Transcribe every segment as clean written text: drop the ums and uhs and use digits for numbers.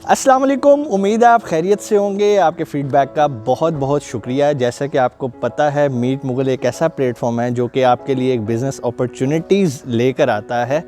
अस्सलाम वालेकुम, उम्मीद है आप खैरियत से होंगे। आपके फ़ीडबैक का बहुत बहुत शुक्रिया। जैसा कि आपको पता है, मीट मुगल एक ऐसा प्लेटफॉर्म है जो कि आपके लिए एक बिज़नेस अपॉर्चुनिटीज़ लेकर आता है।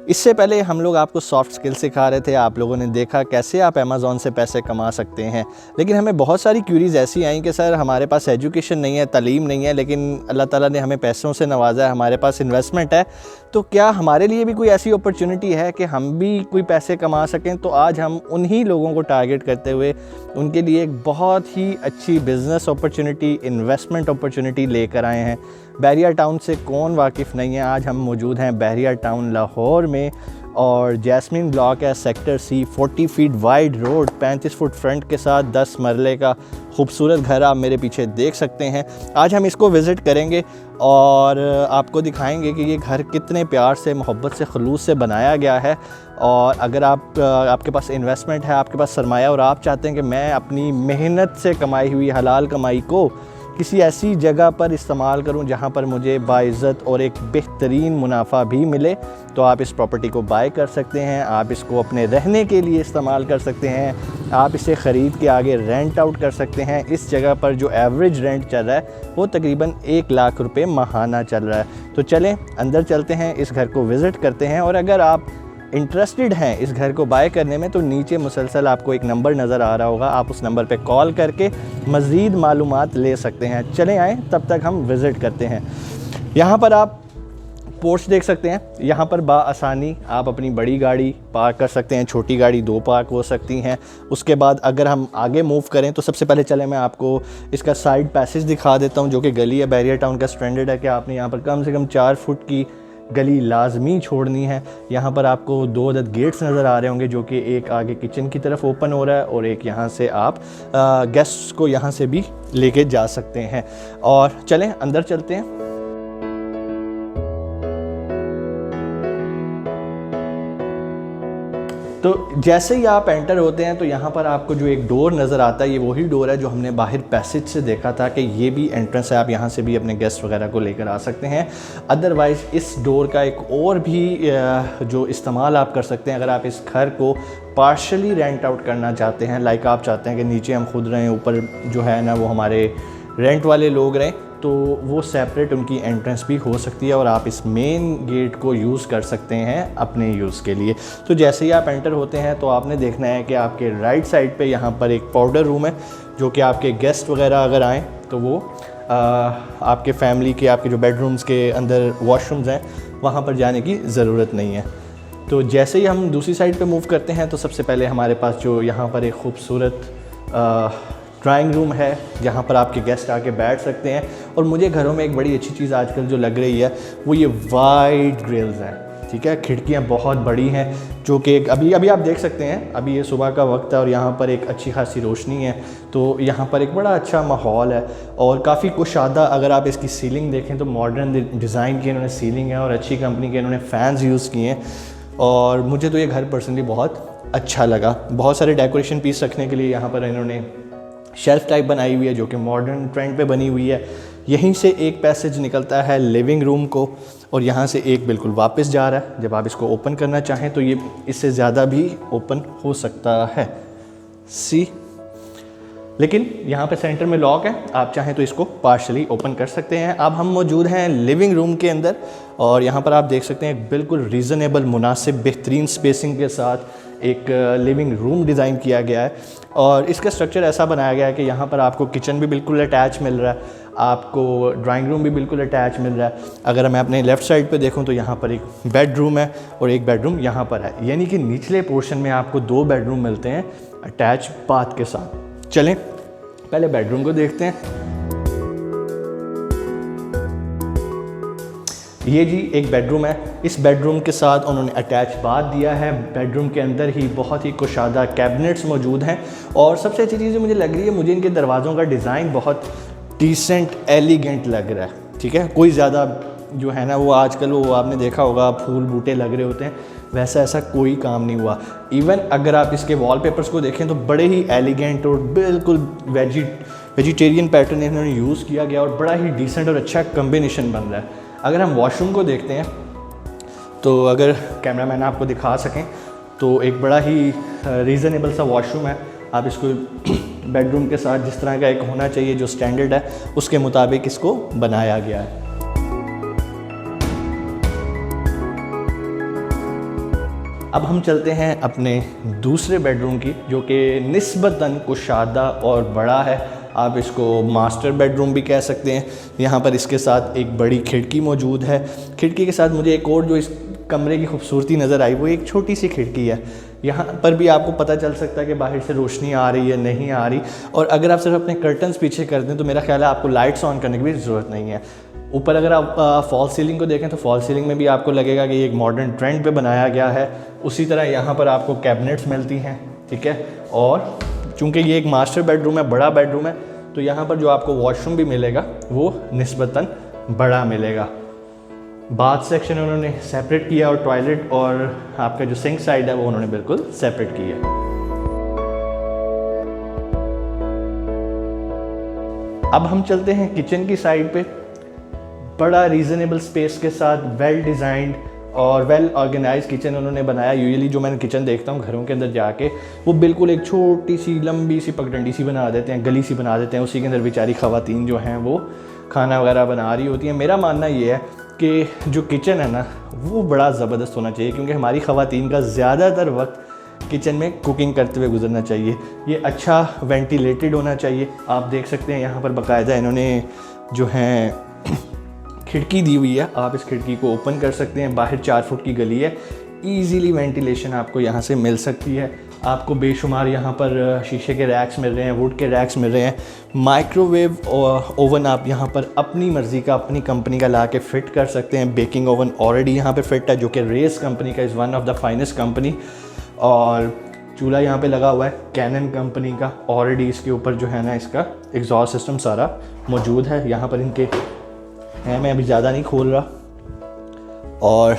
इससे पहले हम लोग आपको सॉफ्ट स्किल सिखा रहे थे, आप लोगों ने देखा कैसे आप अमेज़ॉन से पैसे कमा सकते हैं। लेकिन हमें बहुत सारी क्यूरीज़ ऐसी आई कि सर हमारे पास एजुकेशन नहीं है, तालीम नहीं है, लेकिन अल्लाह ताला ने हमें पैसों से नवाजा है, हमारे पास इन्वेस्टमेंट है, तो क्या हमारे लिए भी कोई ऐसी अपॉर्चुनिटी है कि हम भी कोई पैसे कमा सकें। तो आज हम उन्हीं लोगों को टारगेट करते हुए उनके लिए एक बहुत ही अच्छी बिज़नेस अपॉर्चुनिटी, इन्वेस्टमेंट अपॉर्चुनिटी लेकर आए हैं। बहरिया टाउन से कौन वाकिफ़ नहीं है। आज हम मौजूद हैं बहरिया टाउन लाहौर में और जैस्मिन ब्लॉक है, sector C, 40 feet wide road, 35 foot front के साथ 10 मरले का खूबसूरत घर आप मेरे पीछे देख सकते हैं। आज हम इसको विज़िट करेंगे और आपको दिखाएंगे कि ये घर कितने प्यार से, मोहब्बत से, खलूस से बनाया गया है। और अगर आपके पास इन्वेस्टमेंट है, आपके पास सरमाया और आप चाहते हैं कि मैं अपनी मेहनत से कमाई हुई हलाल कमाई को किसी ऐसी जगह पर इस्तेमाल करूं जहां पर मुझे बाइज़्ज़त और एक बेहतरीन मुनाफा भी मिले, तो आप इस प्रॉपर्टी को बाय कर सकते हैं। आप इसको अपने रहने के लिए इस्तेमाल कर सकते हैं। आप इसे ख़रीद के आगे रेंट आउट कर सकते हैं। इस जगह पर जो एवरेज रेंट चल रहा है वो तकरीबन 1 लाख रुपए माहाना चल रहा है। तो चलें अंदर चलते हैं, इस घर को विज़िट करते हैं। और अगर आप इंटरेस्टेड हैं इस घर को बाय करने में, तो नीचे मुसलसल आपको एक नंबर नज़र आ रहा होगा, आप उस नंबर पे कॉल करके मज़ीद मालूमात ले सकते हैं। चलें आएँ, तब तक हम विज़िट करते हैं। यहाँ पर आप पोर्च देख सकते हैं। यहाँ पर बाआसानी आप अपनी बड़ी गाड़ी पार्क कर सकते हैं, छोटी गाड़ी 2 पार्क हो सकती हैं। उसके बाद अगर हम आगे मूव करें तो सबसे पहले चलें मैं आपको इसका साइड पैसेज दिखा देता हूँ, जो कि गली है। बहरिया टाउन का स्टैंडर्ड है कि आपने यहाँ पर कम से कम 4 फुट की गली लाजमी छोड़नी है। यहाँ पर आपको 2 अदद गेट्स नज़र आ रहे होंगे, जो कि एक आगे किचन की तरफ ओपन हो रहा है और एक यहाँ से आप गेस्ट्स को यहाँ से भी लेके जा सकते हैं। और चलें अंदर चलते हैं। तो जैसे ही आप एंटर होते हैं तो यहाँ पर आपको जो एक डोर नज़र आता है, ये वही डोर है जो हमने बाहर पैसेज से देखा था कि ये भी एंट्रेंस है। आप यहाँ से भी अपने गेस्ट वगैरह को लेकर आ सकते हैं। अदरवाइज़ इस डोर का एक और भी जो इस्तेमाल आप कर सकते हैं, अगर आप इस घर को पार्शली रेंट आउट करना चाहते हैं, लाइक आप चाहते हैं कि नीचे हम खुद रहें, ऊपर जो है ना वो हमारे रेंट वाले लोग रहें, तो वो सेपरेट उनकी एंट्रेंस भी हो सकती है और आप इस मेन गेट को यूज़ कर सकते हैं अपने यूज़ के लिए। तो जैसे ही आप एंटर होते हैं तो आपने देखना है कि आपके राइट साइड पे यहाँ पर एक पाउडर रूम है, जो कि आपके गेस्ट वगैरह अगर आएँ तो वो आपके फैमिली के, आपके जो बेडरूम्स के अंदर वॉशरूम्स हैं, वहाँ पर जाने की ज़रूरत नहीं है। तो जैसे ही हम दूसरी साइड पर मूव करते हैं तो सबसे पहले हमारे पास जो यहाँ पर एक खूबसूरत ड्राइंग रूम है, जहाँ पर आपके गेस्ट आके बैठ सकते हैं। और मुझे घरों में एक बड़ी अच्छी चीज़ आजकल जो लग रही है वो ये वाइड ग्रिल्स हैं, ठीक है। खिड़कियाँ बहुत बड़ी हैं, जो कि अभी आप देख सकते हैं, अभी ये सुबह का वक्त है और यहाँ पर एक अच्छी खासी रोशनी है, तो यहाँ पर एक बड़ा अच्छा माहौल है और काफ़ी कुशादा। अगर आप इसकी सीलिंग देखें तो मॉडर्न डिज़ाइन की इन्होंने सीलिंग है और अच्छी कंपनी के इन्होंने फ़ैन्स यूज़ किए हैं। और मुझे तो ये घर पर्सनली बहुत अच्छा लगा। बहुत सारे डेकोरेशन पीस रखने के लिए यहाँ पर इन्होंने शेल्फ टाइप बनाई हुई है, जो कि मॉडर्न ट्रेंड पे बनी हुई है। यहीं से एक पैसेज निकलता है लिविंग रूम को और यहाँ से एक बिल्कुल वापस जा रहा है। जब आप इसको ओपन करना चाहें तो ये इससे ज़्यादा भी ओपन हो सकता है, लेकिन यहाँ पे सेंटर में लॉक है, आप चाहें तो इसको पार्शली ओपन कर सकते हैं। अब हम मौजूद हैं लिविंग रूम के अंदर और यहाँ पर आप देख सकते हैं बिल्कुल रीज़नेबल, मुनासिब, बेहतरीन स्पेसिंग के साथ एक लिविंग रूम डिज़ाइन किया गया है। और इसका स्ट्रक्चर ऐसा बनाया गया है कि यहाँ पर आपको किचन भी बिल्कुल अटैच मिल रहा है, आपको ड्राइंग रूम भी बिल्कुल अटैच मिल रहा है। अगर मैं अपने लेफ़्ट साइड पे देखूँ तो यहाँ पर एक बेडरूम है और एक बेडरूम यहाँ पर है, यानी कि निचले पोर्शन में आपको 2 बेडरूम मिलते हैं अटैच बाथ के साथ। चलें पहले बेडरूम को देखते हैं। ये जी एक बेडरूम है, इस बेडरूम के साथ उन्होंने अटैच बाथ दिया है। बेडरूम के अंदर ही बहुत ही कुशादा कैबिनेट्स मौजूद हैं और सबसे अच्छी चीज़ मुझे लग रही है, मुझे इनके दरवाज़ों का डिज़ाइन बहुत डिसेंट, एलिगेंट लग रहा है, ठीक है। कोई ज़्यादा जो है ना वो आजकल वो आपने देखा होगा फूल बूटे लग रहे होते हैं, वैसा ऐसा कोई काम नहीं हुआ। इवन अगर आप इसके वॉलपेपर्स को देखें तो बड़े ही एलिगेंट और बिल्कुल वेजिटेरियन पैटर्न इन्होंने यूज़ किया गया और बड़ा ही डिसेंट और अच्छा कम्बिनेशन बन रहा है। अगर हम वॉशरूम को देखते हैं तो अगर कैमरामैन आपको दिखा सकें तो एक बड़ा ही रीज़नेबल सा वॉशरूम है। आप इसको बेडरूम के साथ जिस तरह का एक होना चाहिए जो स्टैंडर्ड है उसके मुताबिक इसको बनाया गया है। अब हम चलते हैं अपने दूसरे बेडरूम की, जो कि निस्बतन कुशादा और बड़ा है। आप इसको मास्टर बेडरूम भी कह सकते हैं। यहाँ पर इसके साथ एक बड़ी खिड़की मौजूद है। खिड़की के साथ मुझे एक और जो इस कमरे की खूबसूरती नज़र आई वो एक छोटी सी खिड़की है। यहाँ पर भी आपको पता चल सकता है कि बाहर से रोशनी आ रही है नहीं आ रही। और अगर आप सिर्फ अपने कर्टन्स पीछे कर दें तो मेरा ख्याल है आपको लाइट्स ऑन करने की भी ज़रूरत नहीं है। ऊपर अगर आप फॉल सीलिंग को देखें तो फॉल सीलिंग में भी आपको लगेगा कि ये एक मॉडर्न ट्रेंड पे बनाया गया है। उसी तरह यहाँ पर आपको कैबिनेट्स मिलती हैं, ठीक है। और चूँकि ये एक मास्टर बेडरूम है, बड़ा बेडरूम है, तो यहाँ पर जो आपको वॉशरूम भी मिलेगा वो निस्बतन बड़ा मिलेगा। बाथ सेक्शन उन्होंने सेपरेट किया और टॉयलेट और आपका जो सिंक साइड है वो उन्होंने बिल्कुल सेपरेट किया। अब हम चलते हैं किचन की साइड पे। बड़ा रीज़नेबल स्पेस के साथ वेल डिज़ाइंड और वेल ऑर्गेनाइज किचन उन्होंने बनाया। यूजुअली जो मैं किचन देखता हूँ घरों के अंदर जाके, वो बिल्कुल एक छोटी सी लंबी सी पगडंडी सी बना देते हैं, गली सी बना देते हैं। उसी के अंदर बेचारी ख़वातीन जो हैं वो खाना वगैरह बना रही होती हैं। मेरा मानना ये है कि जो किचन है ना वो बड़ा ज़बरदस्त होना चाहिए, क्योंकि हमारी ख़वातीन का ज़्यादातर वक्त किचन में कुकिंग करते हुए गुजरना चाहिए। ये अच्छा वेंटिलेटेड होना चाहिए। आप देख सकते हैं यहाँ पर बाकायदा इन्होंने जो हैं खिड़की दी हुई है। आप इस खिड़की को ओपन कर सकते हैं। बाहर 4 फुट की गली है, ईज़िली वेंटिलेशन आपको यहाँ से मिल सकती है। आपको बेशुमार यहाँ पर शीशे के रैक्स मिल रहे हैं, वुड के रैक्स मिल रहे हैं। माइक्रोवेव ओवन आप यहाँ पर अपनी मर्ज़ी का, अपनी कंपनी का ला के फ़िट कर सकते हैं। बेकिंग ओवन ऑलरेडी यहाँ पे फिट है, जो कि रेस कंपनी का is one of the finest company. और चूल्हा यहाँ पे लगा हुआ है कैनन कंपनी का। ऑलरेडी इसके ऊपर जो है ना इसका एग्जॉस्ट सिस्टम सारा मौजूद है। यहाँ पर इनके हैं, मैं अभी ज़्यादा नहीं खोल रहा। और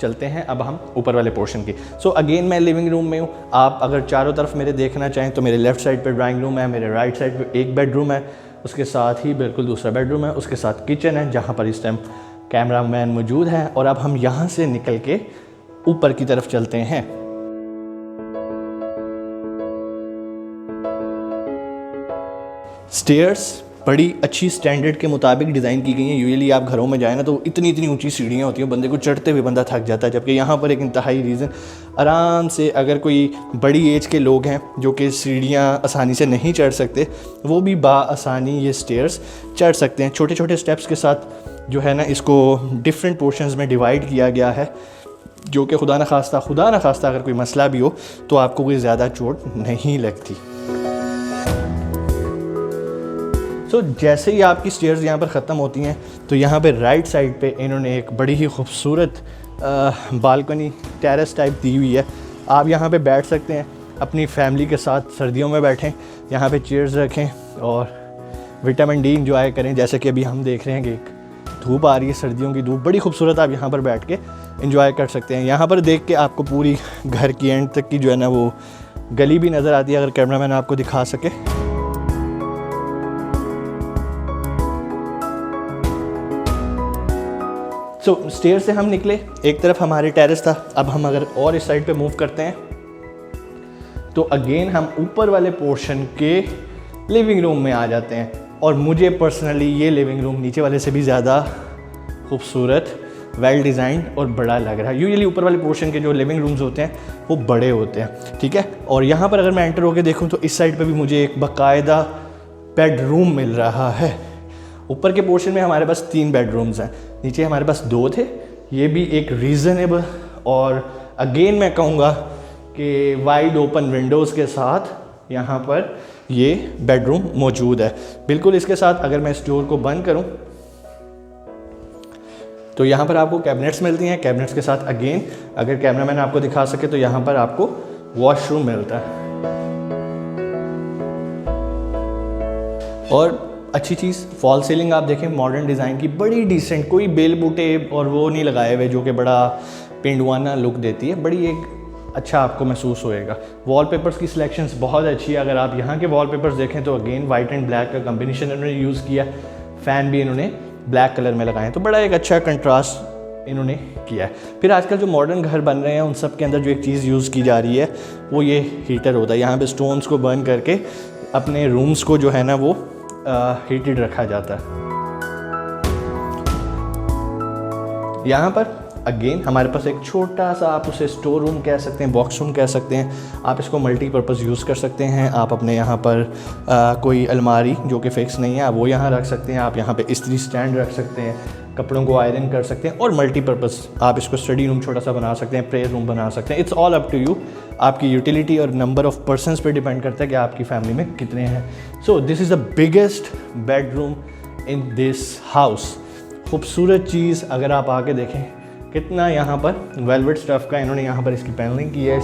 चलते हैं अब हम ऊपर वाले पोर्शन की। सो अगेन मैं लिविंग रूम में हूँ। आप अगर चारों तरफ मेरे देखना चाहें तो मेरे लेफ़्ट साइड पे ड्राइंग रूम है, मेरे राइट साइड पे एक बेडरूम है, उसके साथ ही बिल्कुल दूसरा बेडरूम है, उसके साथ किचन है जहाँ पर इस टाइम कैमरा मैन मौजूद है। और अब हम यहाँ से निकल के ऊपर की तरफ चलते हैं। स्टेयर्स बड़ी अच्छी स्टैंडर्ड के मुताबिक डिज़ाइन की गई हैं। यूजुअली आप घरों में जाए ना तो इतनी ऊंची सीढ़ियाँ होती हैं, बंदे को चढ़ते हुए बंदा थक जाता है। जबकि यहाँ पर एक इंतहाई रीज़न, आराम से अगर कोई बड़ी एज के लोग हैं जो कि सीढ़ियाँ आसानी से नहीं चढ़ सकते, वो भी बाआसानी ये स्टेयर्स चढ़ सकते हैं। छोटे छोटे स्टेप्स के साथ जो है ना इसको डिफरेंट पोर्शंस में डिवाइड किया गया है, जो कि खुदा न खास्ता अगर कोई मसला भी हो तो आपको कोई ज़्यादा चोट नहीं लगती। सो जैसे ही आपकी स्टेयर्स यहाँ पर ख़त्म होती हैं तो यहाँ पे राइट साइड पे इन्होंने एक बड़ी ही खूबसूरत बालकनी टेरेस टाइप दी हुई है। आप यहाँ पे बैठ सकते हैं, अपनी फैमिली के साथ सर्दियों में बैठें, यहाँ पे चेयर्स रखें और विटामिन डी इंजॉय करें। जैसे कि अभी हम देख रहे हैं कि एक धूप आ रही है, सर्दियों की धूप बड़ी खूबसूरत, आप यहाँ पर बैठ के इंजॉय कर सकते हैं। यहाँ पर देख के आपको पूरी घर की एंड तक की जो है ना वो गली भी नज़र आती है, अगर कैमरामैन आपको दिखा सके। सो स्टेयर से हम निकले, एक तरफ हमारे टेरेस था। अब हम अगर और इस साइड पे मूव करते हैं तो अगेन हम ऊपर वाले पोर्शन के लिविंग रूम में आ जाते हैं। और मुझे पर्सनली ये लिविंग रूम नीचे वाले से भी ज़्यादा खूबसूरत, वेल डिज़ाइंड और बड़ा लग रहा है। यूजुअली ऊपर वाले पोर्शन के जो लिविंग रूम्स होते हैं वो बड़े होते हैं, ठीक है। और यहाँ पर अगर मैं एंटर होकर देखूँ तो इस साइड पर भी मुझे एक बाकायदा बेडरूम मिल रहा है। ऊपर के पोर्शन में हमारे पास 3 बेडरूम्स हैं, नीचे हमारे पास 2 थे। ये भी एक रीज़नेबल और अगेन मैं कहूँगा कि वाइड ओपन विंडोज़ के साथ यहाँ पर ये बेडरूम मौजूद है। बिल्कुल इसके साथ अगर मैं इस डोर को बंद करूँ तो यहाँ पर आपको कैबिनेट्स मिलती हैं। कैबिनेट्स के साथ अगेन अगर कैमरामैन आपको दिखा सके तो यहाँ पर आपको वॉशरूम मिलता है। और अच्छी चीज़ फॉल सीलिंग आप देखें मॉडर्न डिज़ाइन की, बड़ी डिसेंट, कोई बेल बूटे और वो नहीं लगाए हुए जो कि बड़ा पेंडुआना लुक देती है। बड़ी एक अच्छा आपको महसूस होएगा। वॉलपेपर्स की सिलेक्शंस बहुत अच्छी है। अगर आप यहाँ के वॉलपेपर्स देखें तो अगेन वाइट एंड ब्लैक का कम्बिनेशन इन्होंने यूज़ किया। फ़ैन भी इन्होंने ब्लैक कलर में लगाए, तो बड़ा एक अच्छा कंट्रास्ट इन्होंने किया है। फिर आजकल जो मॉडर्न घर बन रहे हैं उन सब के अंदर जो एक चीज़ यूज़ की जा रही है वो ये हीटर होता है। यहाँ पे स्टोन्स को बर्न करके अपने रूम्स को जो है ना वो हीटेड रखा जाता है। यहाँ पर अगेन हमारे पास एक छोटा सा, आप उसे स्टोर रूम कह सकते हैं, बॉक्स रूम कह सकते हैं, आप इसको मल्टीपर्पज़ यूज़ कर सकते हैं। आप अपने यहाँ पर कोई अलमारी जो कि फ़िक्स नहीं है आप वो यहाँ रख सकते हैं। आप यहाँ पे इस्त्री स्टैंड रख सकते हैं, कपड़ों को आयरन कर सकते हैं, और मल्टीपर्पज़ आप इसको स्टडी रूम छोटा सा बना सकते हैं, प्रेयर रूम बना सकते हैं। It's all up to you. आपकी यूटिलिटी और नंबर ऑफ़ पर्सनस पे डिपेंड करता है कि आपकी फैमिली में कितने हैं। So this is the biggest bedroom in this house. खूबसूरत चीज़ अगर आप आके देखें कितना यहाँ पर वेलवेट स्टफ़ का इन्होंने यहाँ पर इसकी पैनलिंग की है।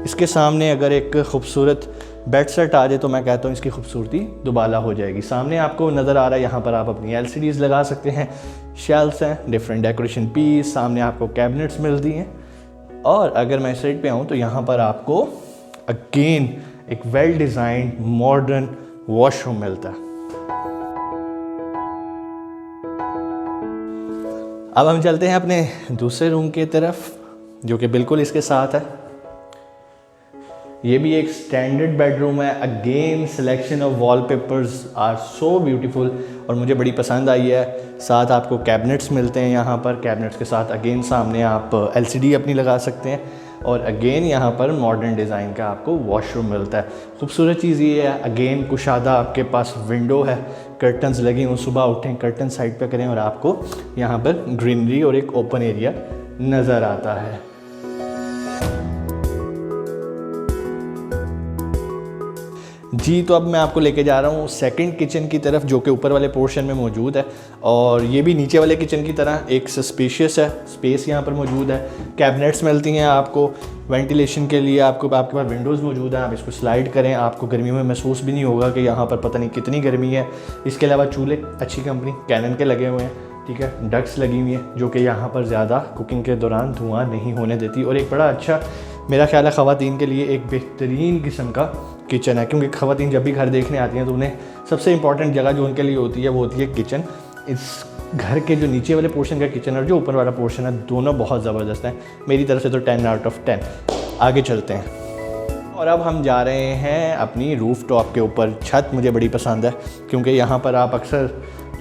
इसके सामने अगर एक खूबसूरत बेड सेट आ जाए तो मैं कहता हूँ इसकी खूबसूरती दुबाला हो जाएगी। सामने आपको नज़र आ रहा है यहाँ पर आप अपनी LCDs लगा सकते हैं, शेल्फ्स हैं, डिफरेंट डेकोरेशन पीस, सामने आपको कैबिनेट्स मिलती हैं। और अगर मैं साइड पे आऊँ तो यहाँ पर आपको अगेन एक वेल डिज़ाइंड मॉडर्न वॉशरूम मिलता है। अब हम चलते हैं अपने दूसरे रूम की तरफ जो कि बिल्कुल इसके साथ है। ये भी एक स्टैंडर्ड बेडरूम है। Again selection of wallpapers are so beautiful और मुझे बड़ी पसंद आई है। साथ आपको कैबिनेट्स मिलते हैं यहाँ पर, कैबिनेट्स के साथ अगेन सामने आप LCD अपनी लगा सकते हैं, और अगेन यहाँ पर मॉडर्न डिज़ाइन का आपको वॉशरूम मिलता है। खूबसूरत चीज़ ये है अगेन कुशादा आपके पास विंडो है, कर्टन्स लगे हों, सुबह उठें कर्टन साइड पे करें और आपको यहाँ पर ग्रीनरी और एक ओपन एरिया नज़र आता है। जी तो अब मैं आपको लेके जा रहा हूँ सेकंड किचन की तरफ जो कि ऊपर वाले पोर्शन में मौजूद है, और ये भी नीचे वाले किचन की तरह एक स्पेशियस है, स्पेस यहाँ पर मौजूद है। कैबिनेट्स मिलती हैं आपको वेंटिलेशन के लिए, आपके पास विंडोज़ मौजूद हैं, आप इसको स्लाइड करें, आपको गर्मियों में महसूस भी नहीं होगा कि यहाँ पर पता नहीं कितनी गर्मी है। इसके अलावा चूल्हे अच्छी कंपनी कैनन के लगे हुए हैं, ठीक है, डक्स लगी हुई हैं जो कि यहाँ पर ज़्यादा कुकिंग के दौरान धुआं नहीं होने देती, और एक बड़ा अच्छा मेरा ख्याल है ख़वातीन के लिए एक बेहतरीन किस्म का किचन है, क्योंकि ख़वातीन जब भी घर देखने आती हैं तो उन्हें सबसे इंपॉर्टेंट जगह जो उनके लिए होती है वो होती है किचन। इस घर के जो नीचे वाले पोर्शन का किचन और जो ऊपर वाला पोर्शन है दोनों बहुत ज़बरदस्त हैं। मेरी तरफ से तो 10 आउट ऑफ 10। आगे चलते हैं और अब हम जा रहे हैं अपनी रूफ़ टॉप के ऊपर। छत मुझे बड़ी पसंद है क्योंकि यहाँ पर आप अक्सर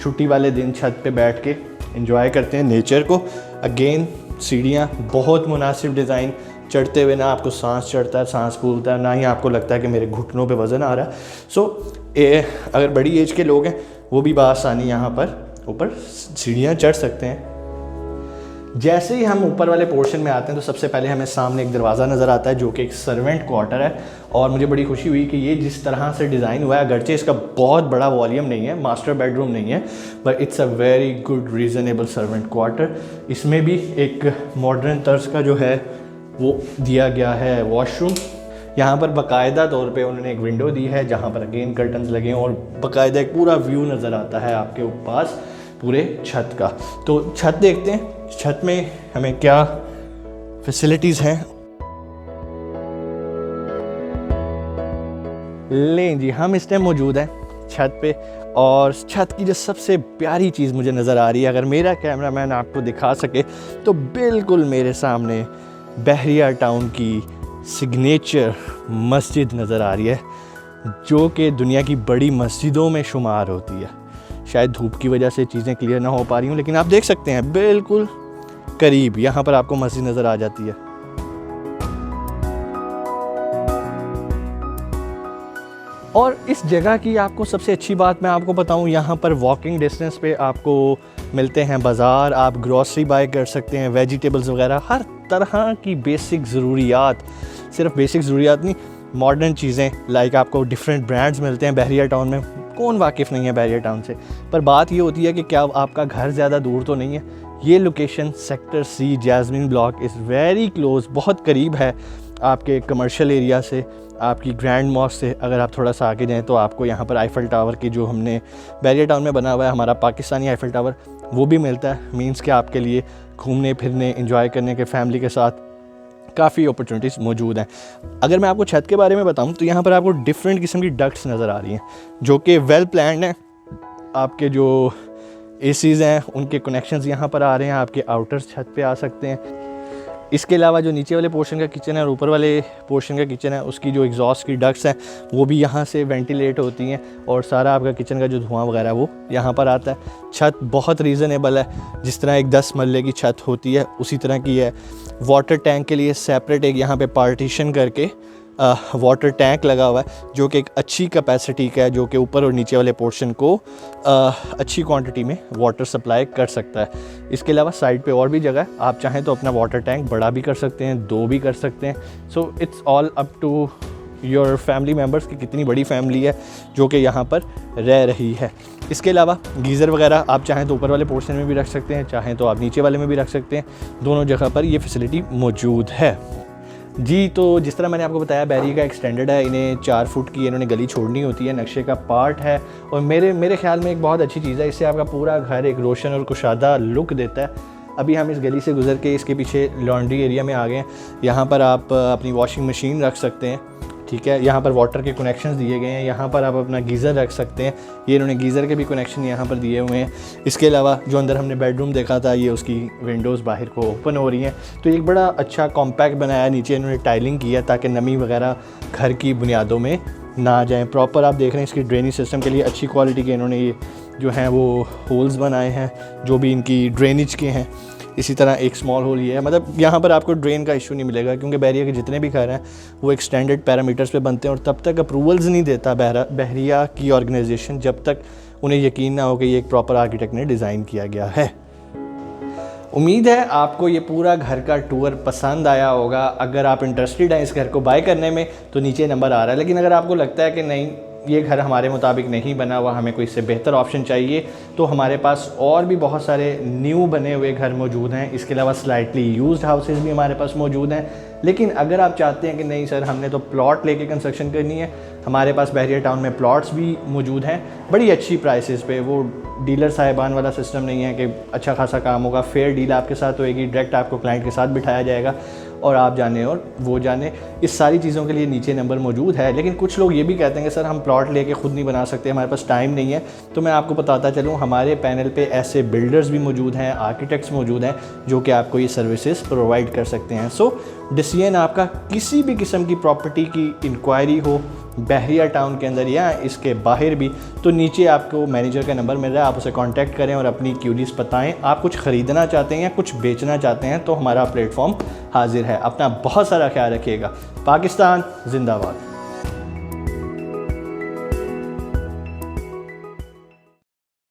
छुट्टी वाले दिन छत पे बैठ के एंजॉय करते हैं नेचर को। अगेन सीढ़ियाँ बहुत मुनासिब डिज़ाइन, चढ़ते हुए ना आपको सांस चढ़ता है, सांस फूलता है, ना ही आपको लगता है कि मेरे घुटनों पे वज़न आ रहा है। सो अगर बड़ी एज के लोग हैं वो भी बआसानी यहाँ पर ऊपर सीढ़ियाँ चढ़ सकते हैं। जैसे ही हम ऊपर वाले पोर्शन में आते हैं तो सबसे पहले हमें सामने एक दरवाज़ा नज़र आता है जो कि एक सर्वेंट क्वार्टर है, और मुझे बड़ी खुशी हुई कि ये जिस तरह से डिज़ाइन हुआ है, अगरचे इसका बहुत बड़ा वॉल्यूम नहीं है, मास्टर बेडरूम नहीं है, but it's a very good reasonable servant quarter. इसमें भी एक मॉडर्न तर्ज का जो है वो दिया गया है वॉशरूम। यहाँ पर बाकायदा तौर पे उन्होंने एक विंडो दी है जहाँ पर अगेन कर्टन्स लगे हैं और बाकायदा एक पूरा व्यू नज़र आता है आपके पास पूरे छत का। तो छत देखते हैं, छत में हमें क्या फैसिलिटीज़ हैं। लें जी, हम इस टाइम मौजूद हैं छत पे, और छत की जो सबसे प्यारी चीज़ मुझे नज़र आ रही है, अगर मेरा कैमरामैन आपको दिखा सके तो बिल्कुल मेरे सामने बहरिया टाउन की सिग्नेचर मस्जिद नज़र आ रही है जो कि दुनिया की बड़ी मस्जिदों में शुमार होती है। शायद धूप की वजह से चीज़ें क्लियर ना हो पा रही हूँ, लेकिन आप देख सकते हैं बिल्कुल करीब यहाँ पर आपको मस्जिद नज़र आ जाती है। और इस जगह की आपको सबसे अच्छी बात मैं आपको बताऊं, यहाँ पर वॉकिंग डिस्टेंस पे आपको मिलते हैं बाज़ार, आप ग्रॉसरी बाय कर सकते हैं, वेजिटेबल्स वगैरह, हर तरह की बेसिक ज़रूरियात, सिर्फ बेसिक ज़रूरियात नहीं, मॉडर्न चीज़ें लाइक आपको डिफरेंट ब्रांड्स मिलते हैं बहरिया टाउन में। कौन वाकिफ़ नहीं है बहरिया टाउन से, पर बात ये होती है कि क्या आपका घर ज़्यादा दूर तो नहीं है। ये location sector C jasmine block is very close, बहुत करीब है आपके कमर्शियल एरिया से, आपकी ग्रैंड मॉस्क से। अगर आप थोड़ा सा आगे जाएँ तो आपको यहाँ पर आईफल टावर की, जो हमने बहरिया टाउन में बना हुआ है हमारा पाकिस्तानी आईफल टावर, वो भी मिलता है। मीन्स कि आपके लिए घूमने फिरने एंजॉय करने के फैमिली के साथ काफ़ी अपॉर्चुनिटीज़ मौजूद हैं। अगर मैं आपको छत के बारे में बताऊं तो यहाँ पर आपको डिफरेंट किस्म की डक्ट्स नज़र आ रही हैं जो कि वेल प्लान्ड हैं। आपके जो एसीज़ हैं उनके कनेक्शंस यहाँ पर आ रहे हैं, आपके आउटर्स छत पे आ सकते हैं। इसके अलावा जो नीचे वाले पोर्शन का किचन है और ऊपर वाले पोर्शन का किचन है, उसकी जो एग्जॉस्ट की डक्ट्स हैं वो भी यहाँ से वेंटिलेट होती हैं और सारा आपका किचन का जो धुआं वगैरह वो यहाँ पर आता है। छत बहुत रीज़नेबल है, जिस तरह एक 10 मरले की छत होती है उसी तरह की है। वाटर टैंक के लिए सेपरेट एक यहाँ पे पार्टीशन करके वाटर टैंक लगा हुआ है जो कि एक अच्छी कैपेसिटी का है, जो कि ऊपर और नीचे वाले पोर्शन को अच्छी क्वांटिटी में वाटर सप्लाई कर सकता है। इसके अलावा साइड पे और भी जगह है, आप चाहें तो अपना वाटर टैंक बड़ा भी कर सकते हैं, 2 भी कर सकते हैं। So it's all up to your family members की कितनी बड़ी फैमिली है जो कि यहाँ पर रह रही है। इसके अलावा गीज़र वगैरह आप चाहें तो ऊपर वाले पोर्शन में भी रख सकते हैं, चाहें तो आप नीचे वाले में भी रख सकते हैं। दोनों जगह पर ये फैसिलिटी मौजूद है जी। तो जिस तरह मैंने आपको बताया बैरिया का एक्सटेंडेड है, इन्हें 4 फुट की इन्होंने गली छोड़नी होती है, नक्शे का पार्ट है और मेरे ख्याल में एक बहुत अच्छी चीज़ है। इससे आपका पूरा घर एक रोशन और कुशादा लुक देता है। अभी हम इस गली से गुजर के इसके पीछे लॉन्ड्री एरिया में आ गए हैं। यहाँ पर आप अपनी वॉशिंग मशीन रख सकते हैं, ठीक है। यहाँ पर वाटर के कनेक्शंस दिए गए हैं, यहाँ पर आप अपना गीज़र रख सकते हैं, ये इन्होंने गीज़र के भी कनेक्शन यहाँ पर दिए हुए हैं। इसके अलावा जो अंदर हमने बेडरूम देखा था, ये उसकी विंडोज़ बाहर को ओपन हो रही हैं। तो एक बड़ा अच्छा कॉम्पैक्ट बनाया, नीचे इन्होंने टाइलिंग किया ताकि नमी वगैरह घर की बुनियादों में ना आ जाए। प्रॉपर आप देख रहे हैं इसकी ड्रेनेज सिस्टम के लिए अच्छी क्वालिटी के इन्होंने ये जो हैं वो होल्स बनाए हैं जो भी इनकी ड्रेनेज के हैं। इसी तरह एक स्मॉल होल ये है, मतलब यहाँ पर आपको ड्रेन का इशू नहीं मिलेगा क्योंकि बैरिया के जितने भी घर हैं वो एक स्टैंडर्ड पैरामीटर्स पे बनते हैं और तब तक अप्रूवल्स नहीं देता बैरिया की ऑर्गेनाइजेशन जब तक उन्हें यकीन ना हो कि ये एक प्रॉपर आर्किटेक्ट ने डिज़ाइन किया गया है। उम्मीद है आपको ये पूरा घर का टूर पसंद आया होगा। अगर आप इंटरेस्टेड हैं इस घर को बाय करने में तो नीचे नंबर आ रहा है, लेकिन अगर आपको लगता है कि नहीं ये घर हमारे मुताबिक नहीं बना हुआ, हमें कोई इससे बेहतर ऑप्शन चाहिए, तो हमारे पास और भी बहुत सारे न्यू बने हुए घर मौजूद हैं। इसके अलावा स्लाइटली यूज्ड हाउसेज भी हमारे पास मौजूद हैं। लेकिन अगर आप चाहते हैं कि नहीं सर हमने तो प्लॉट लेके कंस्ट्रक्शन करनी है, हमारे पास बैरिया टाउन में प्लॉट्स भी मौजूद हैं बड़ी अच्छी प्राइसेस पे। वो डीलर साहिबान वाला सिस्टम नहीं है कि अच्छा खासा काम होगा, फेयर डील आपके साथ होएगी, डायरेक्ट आपको क्लाइंट के साथ बिठाया जाएगा और आप जाने और वो जाने। इस सारी चीज़ों के लिए नीचे नंबर मौजूद है। लेकिन कुछ लोग ये भी कहते हैं कि सर हम प्लॉट लेके ख़ुद नहीं बना सकते, हमारे पास टाइम नहीं है। तो मैं आपको बताता चलूँ हमारे पैनल पे ऐसे बिल्डर्स भी मौजूद हैं, आर्किटेक्ट्स मौजूद हैं जो कि आपको ये सर्विसेज प्रोवाइड कर सकते हैं। सो डिसीजन आपका, किसी भी किस्म की प्रॉपर्टी की इंक्वायरी हो बहरिया टाउन के अंदर या इसके बाहर भी, तो नीचे आपको मैनेजर का नंबर मिल रहा है, आप उसे कांटेक्ट करें और अपनी क्यूरीज बताएं। आप कुछ ख़रीदना चाहते हैं या कुछ बेचना चाहते हैं तो हमारा प्लेटफॉर्म हाजिर है। अपना बहुत सारा ख्याल रखिएगा। पाकिस्तान जिंदाबाद।